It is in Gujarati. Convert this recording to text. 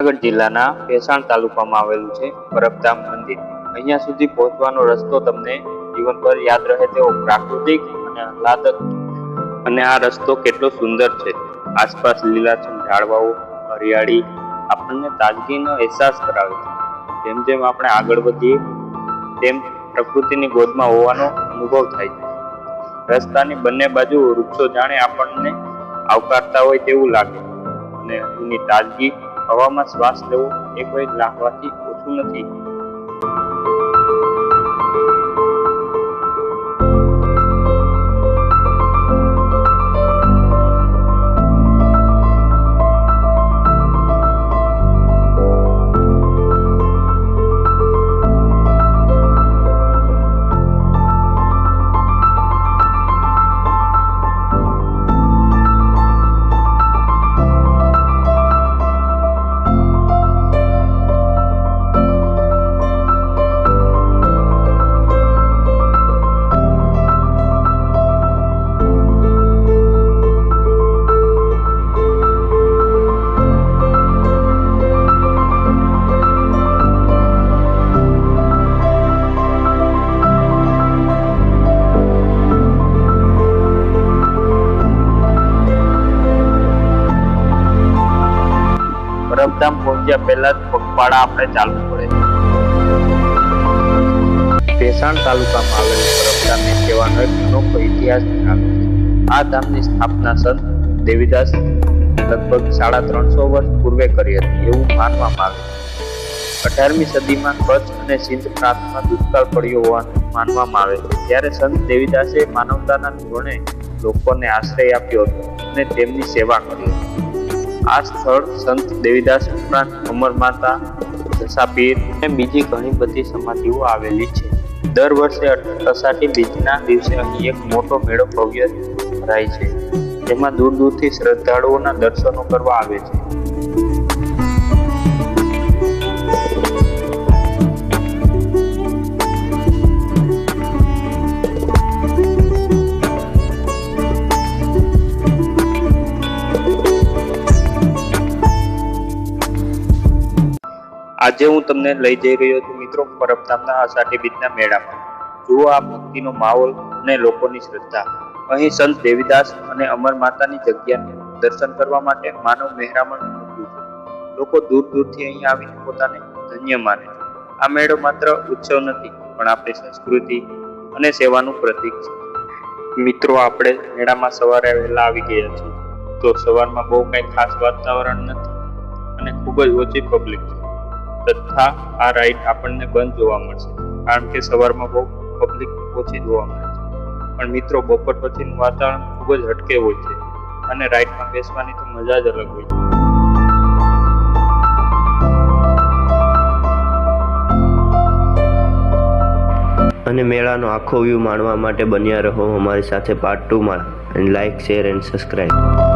જૂનાગઢ જિલ્લાના ભેસાણ તાલુકામાં આવેલું છે પરબધામ મંદિર. અહીંયા સુધી પહોંચવાનો રસ્તો તમને જીવનભર યાદ રહે તેવો પ્રાકૃતિક અને આહલાદક, અને આ રસ્તો કેટલો સુંદર છે. આસપાસ લીલાછમ ઝાડવાઓ, હરિયાળી આપણને તાજગીનો અહેસાસ કરાવે છે. જેમ જેમ આપણે આગળ વધીએ તેમ પ્રકૃતિની ગોદમાં હોવાનો અનુભવ થાય છે. રસ્તાની બંને બાજુ વૃક્ષો જાણે આપણને આવકારતા હોય તેવું લાગે, અને એની તાજગી હવામાં શ્વાસ લેવો એ કોઈ લાગવાથી ઓછું નથી. પરબધામ પહોંચ્યા પહેલા જ પગપાળા આપણે ચાલવું પડે. ભેસાણ તાલુકામાં આવેલું પરબધામની સેવાનો એક અનોખો ઇતિહાસ ધરાવે છે. આ ધામની સ્થાપના સંત દેવીદાસ લગભગ 350 વર્ષ પૂર્વે કરી હતી એવું માનવામાં આવે છે. 18મી સદીમાં કચ્છ અને સિંધ પ્રાંતમાં દુષ્કાળ પડ્યો હોવાનું માનવામાં આવે છે. ત્યારે સંત દેવીદાસે માનવતાના ધોરણે લોકોને આશ્રય આપ્યો હતો અને તેમની સેવા કરી હતી. આ સ્થળ સંત દેવીદાસ ઉપરાંત અમરમાતા, જસાપીર અને બીજી ઘણી બધી સમાધિઓ આવેલી છે. દર વર્ષે અષાઢી બીજના દિવસે અહીં એક મોટો મેળો ભવ્ય ભરાય છે, જેમાં દૂર દૂરથી શ્રદ્ધાળુઓના દર્શનો કરવા આવે છે. આજે હું તમને લઈ જઈ રહ્યો છું મિત્રો પરબધામના અષાઢી બીજના મેળામાં. જુઓ આ ભક્તિનો માહોલ અને લોકોની શ્રદ્ધા. અહીં સંત દેવીદાસ અને અમર માતાની જગ્યાને દર્શન કરવા માટે માનવ મહેરામણ મૂક્યું છે. લોકો દૂર દૂરથી અહીં આવીને પોતાને ધન્ય માને છે. આ મેળો માત્ર ઉત્સવ નથી, પણ આપણી સંસ્કૃતિ અને સેવાનું પ્રતીક છે. મિત્રો, આપણે મેળામાં સવારે વહેલા આવી ગયા છીએ, તો સવારમાં બહુ કંઈ ખાસ વાતાવરણ નથી અને ખૂબ જ ઓછી પબ્લિક છે. તથા આ રાઈડ આપણને બંધ જોવા મળશે, કારણ કે સવારમાં બહુ પબ્લિક ઓછી જોવા મળે છે. પણ મિત્રો, બપોર પછીનું વાતાવરણ ખૂબ જ હટકે હોય છે અને રાઈડમાં બેસવાની તો મજા જ અલગ હોય છે. અને મેળાનો આખો વ્યૂ માણવા માટે બન્યા રહો અમારી સાથે પાર્ટ 2 માં. And like, share and subscribe.